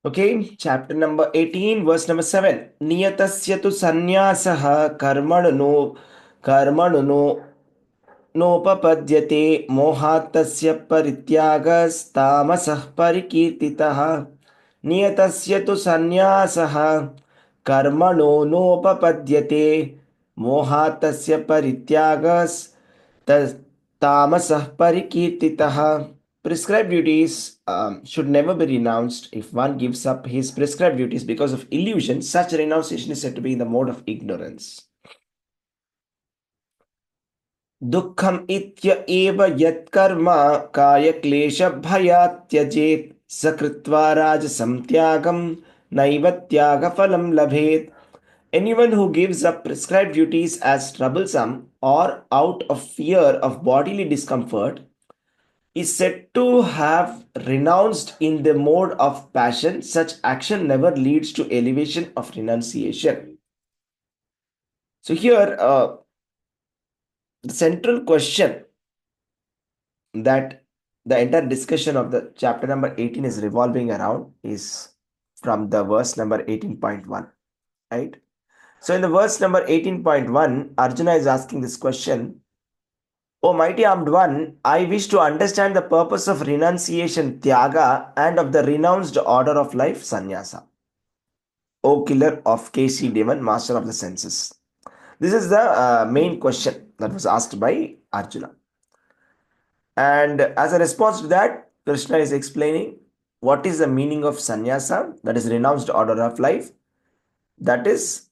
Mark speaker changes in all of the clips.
Speaker 1: Okay, chapter number 18, verse number 7. Niyatasya tu sannyasah karmanuno nopapadyate mohatasya parityagastamasah parikirtitah. Niyatasya tu sannyasah karmano nopapadyate mohatasya parityagas tamasah parikirtitah. Prescribed duties should never be renounced. If one gives up his prescribed duties because of illusion, such renunciation is said to be in the mode of ignorance. दुःखम् इत्य एव यत्कर्म कायक्लेशभयात् त्यजेत् स कृत्वा राजसं त्यागं नैव त्यागफलं लभेत्. Anyone who gives up prescribed duties as troublesome or out of fear of bodily discomfort is said to have renounced in the mode of passion. Such action never leads to elevation of renunciation. So here, the central question that the entire discussion of the chapter number 18 is revolving around is from the verse number 18.1, right? So in the verse number 18.1, Arjuna is asking this question: O mighty armed one, I wish to understand the purpose of renunciation, tyaga, and of the renounced order of life, sannyasa. O killer of KC demon, master of the senses. This is the main question that was asked by Arjuna. And as a response to that, Krishna is explaining what is the meaning of sannyasa, that is renounced order of life. That is,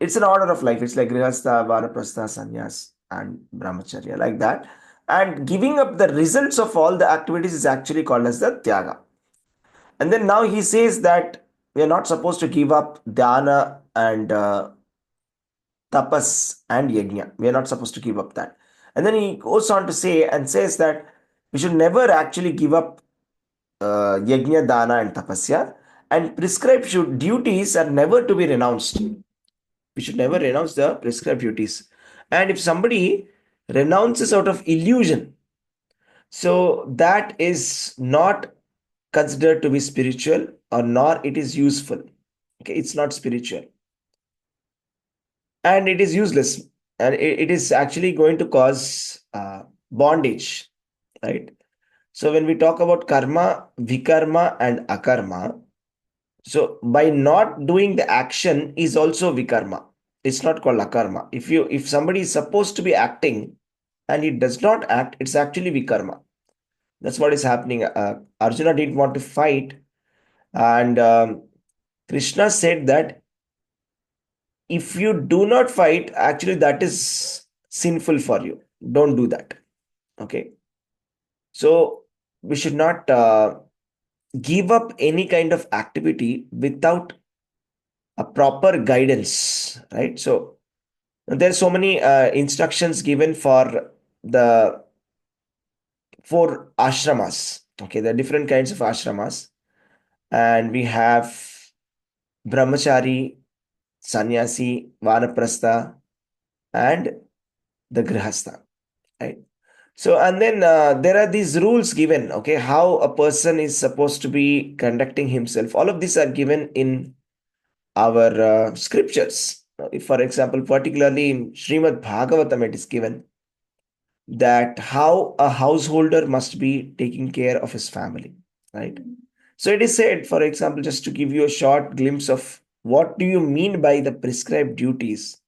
Speaker 1: it's an order of life. It's like grihastha, vanaprastha, sannyas, and brahmacharya, like that. And giving up the results of all the activities is actually called as the tyaga. And then now he says that we are not supposed to give up dhyana and tapas and yajna. We are not supposed to give up that. And then he goes on to say and says that we should never actually give up yajna, dana, and tapasya. And prescribed duties are never to be renounced. We should never renounce the prescribed duties. And if somebody renounces out of illusion, so that is not considered to be spiritual, or nor it is useful. Okay, it's not spiritual. And it is useless. And it is actually going to cause bondage, right? So when we talk about karma, vikarma, and akarma, so by not doing the action is also vikarma. It's not called akarma. If somebody is supposed to be acting and he does not act, it's actually vikarma. That's what is happening. Arjuna didn't want to fight, and Krishna said that if you do not fight, actually that is sinful for you. Don't do that. Okay. So we should not give up any kind of activity without a proper guidance, right? So there's so many instructions given for the 4 ashramas. Okay, there are different kinds of ashramas, and we have brahmachari, sannyasi, vanaprastha, and the grihastha, right? So, and then there are these rules given, okay, how a person is supposed to be conducting himself. All of these are given in our scriptures. If, for example, particularly in Srimad Bhagavatam, it is given that how a householder must be taking care of his family, right? So it is said, for example, just to give you a short glimpse of what do you mean by the prescribed duties.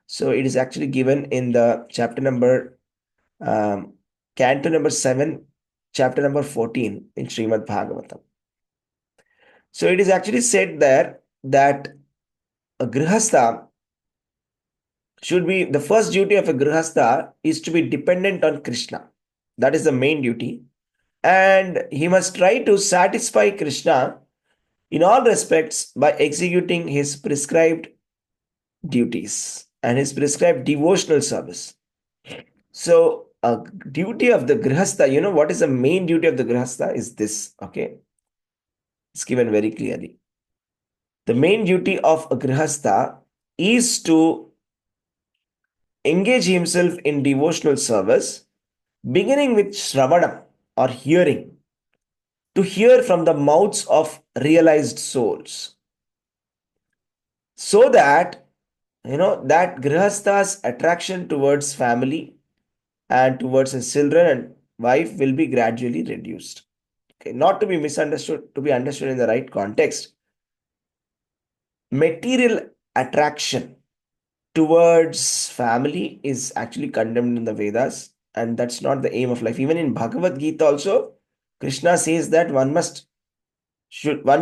Speaker 1: So it is actually given in the chapter number, canto number 7, chapter number 14 in Srimad Bhagavatam. So it is actually said there that a grihastha should be, the first duty of a grihastha is to be dependent on Krishna. That is the main duty. And he must try to satisfy Krishna in all respects by executing his prescribed duties and his prescribed devotional service. So, a duty of the grihastha, you know what is the main duty of the grihastha is this, okay? It's given very clearly. The main duty of a grihastha is to engage himself in devotional service, beginning with shravanam or hearing, to hear from the mouths of realized souls, so that that grihastha's attraction towards family and towards his children and wife will be gradually reduced. Okay, not to be misunderstood, to be understood in the right context. Material attraction towards family is actually condemned in the Vedas, and that's not the aim of life. Even in Bhagavad-gītā also, Krishna says that one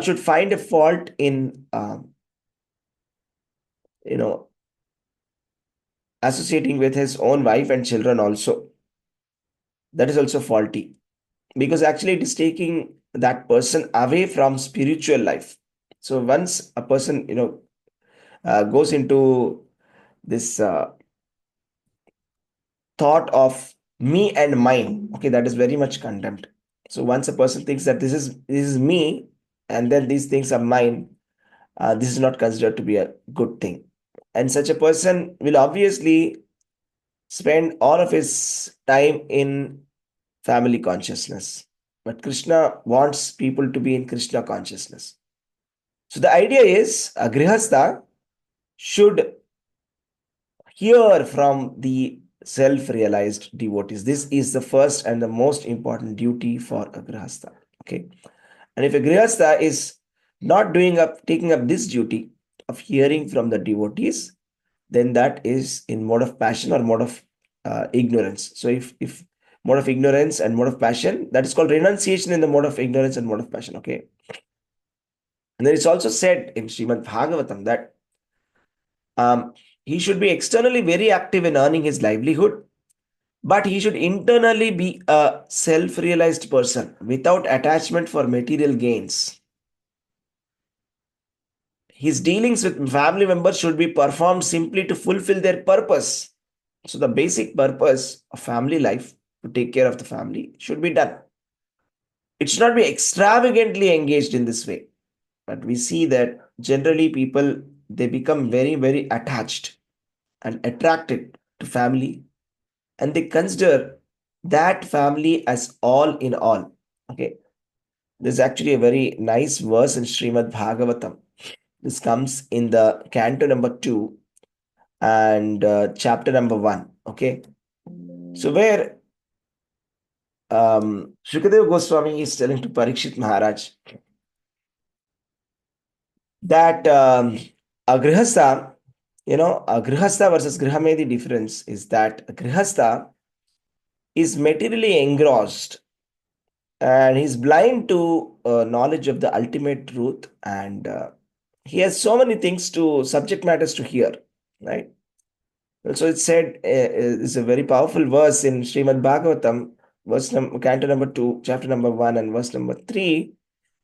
Speaker 1: should find a fault in you know associating with his own wife and children also. That is also faulty, because actually it is taking that person away from spiritual life. So once a person goes into this thought of me and mine, okay, that is very much condemned. So once a person thinks that this is me and then these things are mine, this is not considered to be a good thing, and such a person will obviously spend all of his time in family consciousness. But Krishna wants people to be in Krishna consciousness. So the idea is a grihastha should hear from the self-realized devotees. This is the first and the most important duty for a grihastha. Okay. And if a grihastha is not taking up this duty of hearing from the devotees, then that is in mode of passion or mode of ignorance. So if mode of ignorance and mode of passion, that is called renunciation in the mode of ignorance and mode of passion. Okay. And then it's also said in Srimad Bhagavatam that he should be externally very active in earning his livelihood, but he should internally be a self-realized person without attachment for material gains. His dealings with family members should be performed simply to fulfill their purpose. So the basic purpose of family life, to take care of the family, should be done. It should not be extravagantly engaged in this way. But we see that generally people, they become very, very attached and attracted to family, and they consider that family as all in all. Okay. There's actually a very nice verse in Srimad Bhagavatam. This comes in the canto number 2 and chapter number 1. Okay. So where Shukadeva Goswami is telling to Parikshit Maharaj that a grihastha, a grihastha versus grihamedi difference is that a grihastha is materially engrossed and he's blind to knowledge of the ultimate truth, and he has so many things to subject matters to hear, right? So it's said, is a very powerful verse in Srimad Bhagavatam, canto number 2, chapter number 1 and verse number 3.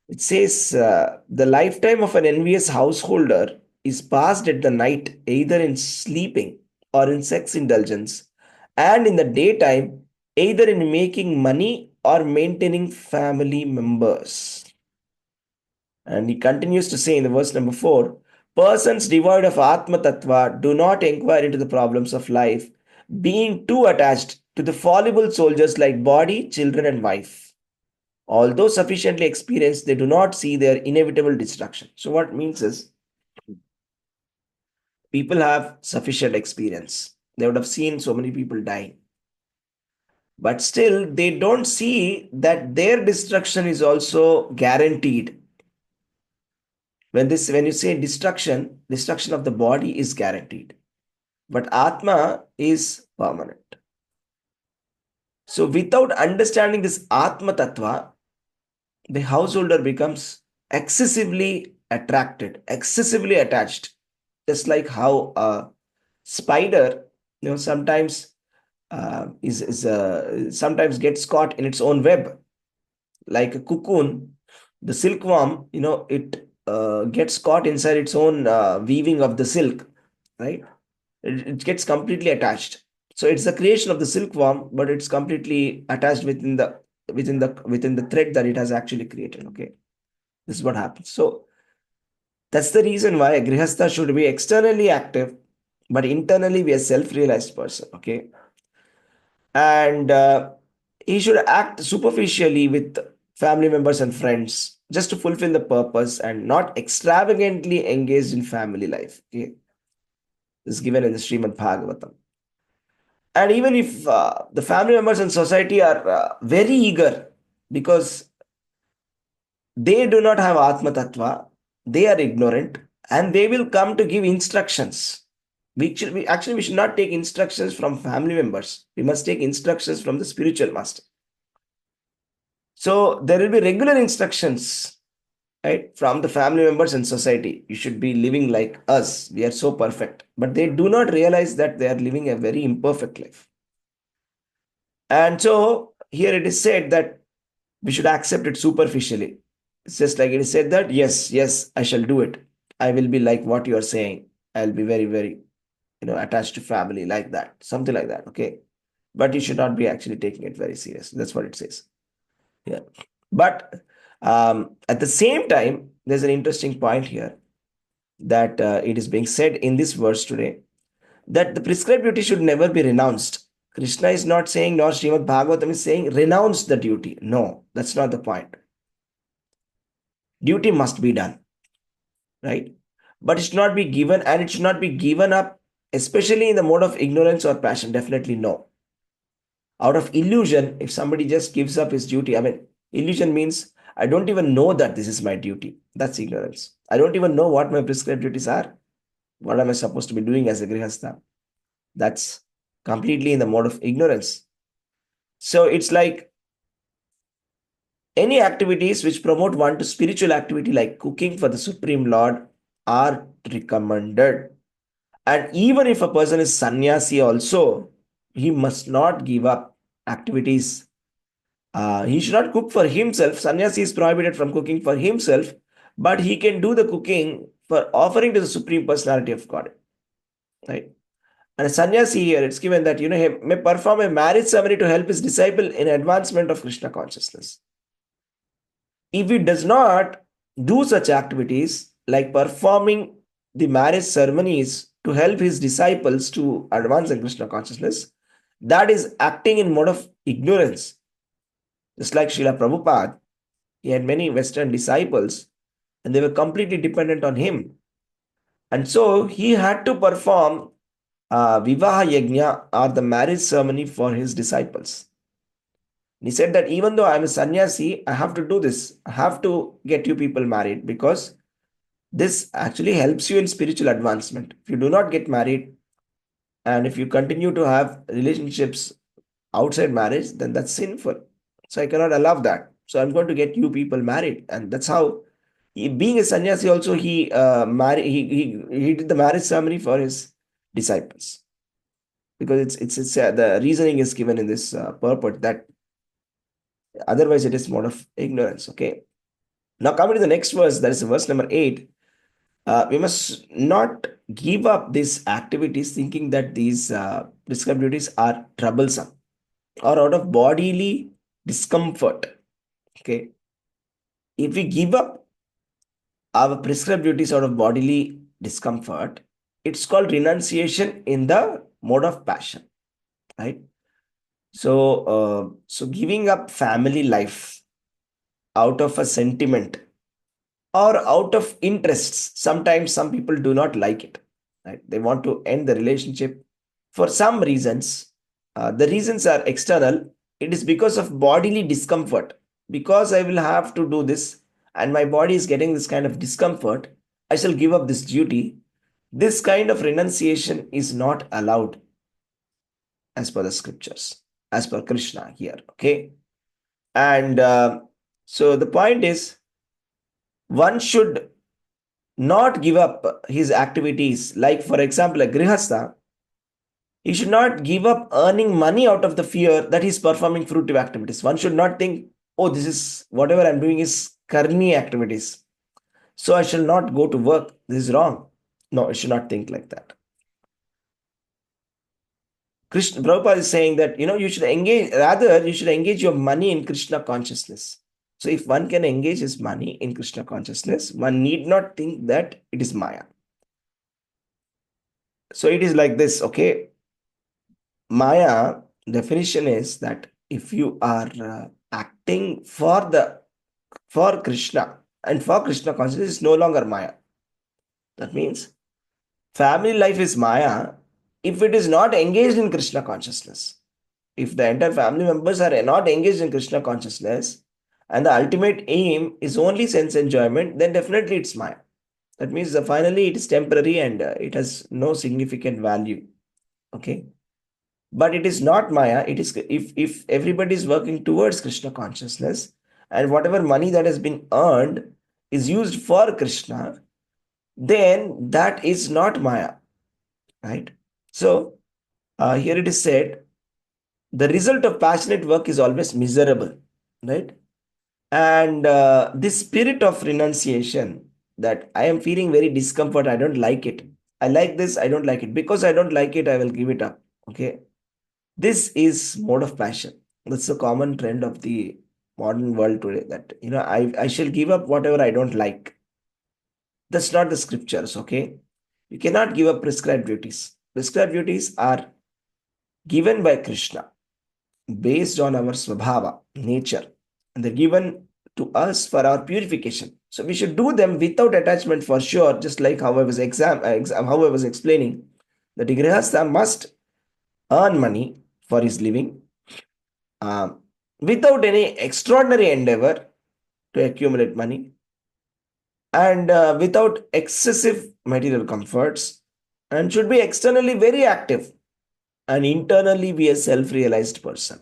Speaker 1: It says, the lifetime of an envious householder is passed at the night either in sleeping or in sex indulgence, and in the daytime either in making money or maintaining family members. And he continues to say in the verse number 4, persons devoid of Atma Tattva do not inquire into the problems of life, being too attached to the fallible soldiers like body, children, and wife. Although sufficiently experienced, they do not see their inevitable destruction. So what it means is, people have sufficient experience. They would have seen so many people dying. But still, they don't see that their destruction is also guaranteed. When you say destruction of the body is guaranteed, but Atma is permanent. So without understanding this Atma Tattva, the householder becomes excessively attracted, excessively attached, just like how a spider, sometimes sometimes gets caught in its own web, like a cocoon. The silkworm, it gets caught inside its own weaving of the silk, right? It gets completely attached. So it's the creation of the silkworm, but it's completely attached within the thread that it has actually created. Okay, this is what happens. So that's the reason why a grihastha should be externally active, but internally be a self-realized person. Okay, and he should act superficially with family members and friends, just to fulfill the purpose and not extravagantly engaged in family life. Okay, this is given in the Srimad Bhagavatam. And even if the family members and society are very eager, because they do not have Atma Tattva, they are ignorant, and they will come to give instructions. We should not take instructions from family members. We must take instructions from the spiritual master. So there will be regular instructions, right, from the family members and society. You should be living like us. We are so perfect. But they do not realize that they are living a very imperfect life. And so here it is said that we should accept it superficially. It's just like it is said that, yes, I shall do it. I will be like what you are saying. I'll be very, very, attached to family like that, something like that. Okay. But you should not be actually taking it very serious. That's what it says. Yeah. But at the same time, there's an interesting point here that it is being said in this verse today that the prescribed duty should never be renounced. Krishna is not saying, nor Srimad Bhagavatam is saying, renounce the duty. No, that's not the point. Duty must be done, right? But it should not be given, and it should not be given up, especially in the mode of ignorance or passion. Definitely no. Out of illusion, if somebody just gives up his duty, illusion means I don't even know that this is my duty. That's ignorance. I don't even know what my prescribed duties are. What am I supposed to be doing as a grihastha? That's completely in the mode of ignorance. So it's like any activities which promote one to spiritual activity like cooking for the Supreme Lord are recommended. And even if a person is sannyasi also, he must not give up activities. He should not cook for himself. Sannyasi is prohibited from cooking for himself, but he can do the cooking for offering to the Supreme Personality of God. Right? And a sannyasi here, it's given that, he may perform a marriage ceremony to help his disciple in advancement of Krishna consciousness. If he does not do such activities like performing the marriage ceremonies to help his disciples to advance in Krishna consciousness, that is acting in mode of ignorance. Just like Srila Prabhupada, he had many Western disciples and they were completely dependent on him. And so he had to perform Vivaha Yajna, or the marriage ceremony, for his disciples. He said that even though I'm a sannyasi, I have to do this. I have to get you people married because this actually helps you in spiritual advancement. If you do not get married and if you continue to have relationships outside marriage, then that's sinful. So I cannot allow that. So I'm going to get you people married. And that's how, being a sannyasi also, he did the marriage ceremony for his disciples. Because it's the reasoning is given in this purport that otherwise it is mode of ignorance. Okay. Now coming to the next verse, that is verse number 8. We must not give up these activities thinking that these prescribed duties are troublesome or out of bodily discomfort. Okay. If we give up our prescribed duties out of bodily discomfort, it's called renunciation in the mode of passion, right? So giving up family life out of a sentiment or out of interests. Sometimes some people do not like it, right? They want to end the relationship for some reasons. The reasons are external. It is because of bodily discomfort. Because I will have to do this and my body is getting this kind of discomfort, I shall give up this duty. This kind of renunciation is not allowed as per the scriptures, as per Krishna here. Okay. And so the point is, one should not give up his activities. Like, for example, a grihastha, he should not give up earning money out of the fear that he's performing fruitive activities. One should not think, oh, this is whatever I'm doing is karmi activities, so I shall not go to work. This is wrong. No, you should not think like that. Krishna Prabhupada is saying that, you should engage your money in Krishna consciousness. So if one can engage his money in Krishna consciousness, one need not think that it is Maya. So it is like this, okay? Maya definition is that if you are acting for the for Krishna. And for Krishna consciousness is no longer Maya. That means family life is Maya if it is not engaged in Krishna consciousness. If the entire family members are not engaged in Krishna consciousness and the ultimate aim is only sense enjoyment, then definitely it's Maya. That means finally it is temporary and it has no significant value. Okay. But it is not Maya. It is if everybody is working towards Krishna consciousness and whatever money that has been earned is used for Krishna, then that is not Maya. Right? So here it is said, the result of passionate work is always miserable, right? And this spirit of renunciation, that I am feeling very discomfort, I don't like it. I like this, I don't like it. Because I don't like it, I will give it up. Okay. This is mode of passion. That's a common trend of the modern world today, that I shall give up whatever I don't like. That's not the scriptures, okay? You cannot give up prescribed duties. Prescribed duties are given by Krishna based on our swabhava, nature, and they're given to us for our purification. So we should do them without attachment for sure, just like how I was how I was explaining. The Grihastha must earn money for his living without any extraordinary endeavor to accumulate money and without excessive material comforts, and should be externally very active and internally be a self-realized person,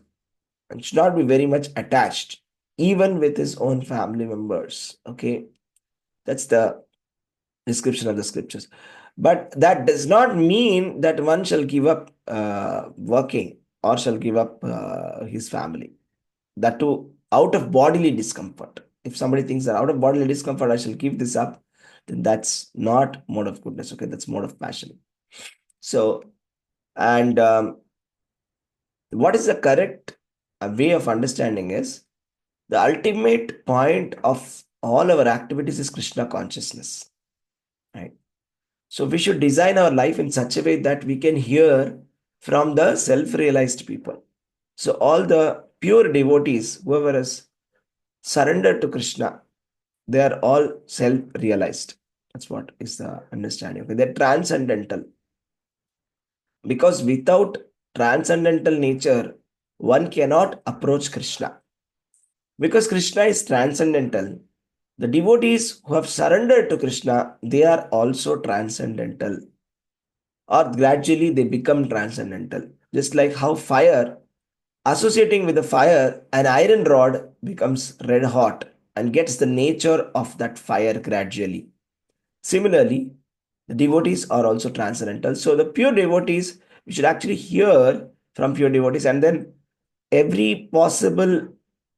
Speaker 1: and should not be very much attached even with his own family members. Okay, that's the description of the scriptures. But that does not mean that one shall give up working or shall give up his family. That too out of bodily discomfort. If somebody thinks that out of bodily discomfort I shall give this up, then that's not mode of goodness. Okay, that's mode of passion. So, and what is the correct way of understanding is, the ultimate point of all our activities is Krishna consciousness, right? So we should design our life in such a way that we can hear from the self-realized people. So all the pure devotees, whoever has surrendered to Krishna, they are all self-realized. That's what is the understanding. Okay? They're transcendental. Because without transcendental nature, one cannot approach Krishna. Because Krishna is transcendental, the devotees who have surrendered to Krishna, they are also transcendental. Or gradually they become transcendental. Just like how fire, associating with the fire, an iron rod becomes red hot and gets the nature of that fire gradually. Similarly, the devotees are also transcendental. So the pure devotees, we should actually hear from pure devotees, and then every possible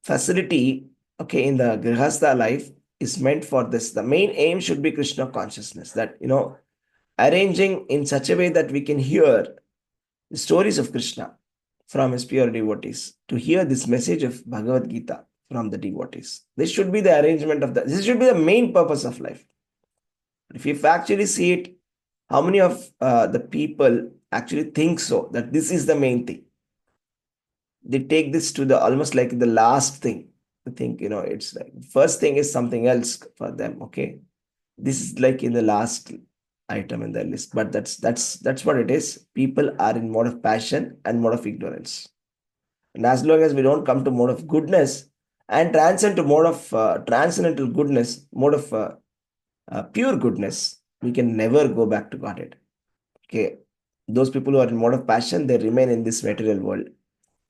Speaker 1: facility, okay, in the Grihastha life is meant for this. The main aim should be Krishna consciousness, that, arranging in such a way that we can hear the stories of Krishna from his pure devotees, to hear this message of Bhagavad Gita from the devotees. This should be the arrangement of this should be the main purpose of life. If you actually see it, how many of the people actually think so, that this is the main thing? They take this to the almost like the last thing. I think, it's like first thing is something else for them. Okay. This is like in the last item in their list, but that's what it is. People are in mode of passion and mode of ignorance. And as long as we don't come to mode of goodness and transcend to mode of transcendental goodness, mode of pure goodness, we can never go back to Godhead. Okay. Those people who are in mode of passion, they remain in this material world.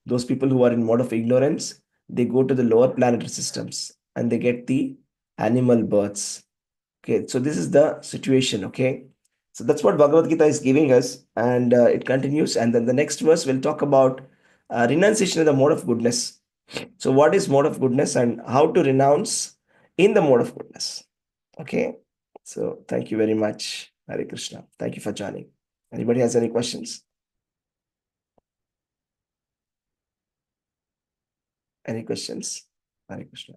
Speaker 1: Those people who are in mode of ignorance, they go to the lower planetary systems and they get the animal births. Okay, so this is the situation. Okay, so that's what Bhagavad Gita is giving us, and it continues. And then the next verse will talk about renunciation of the mode of goodness. So, what is mode of goodness and how to renounce in the mode of goodness? Okay, so thank you very much, Hare Krishna. Thank you for joining. Anybody has any questions? Any questions? Hare Krishna.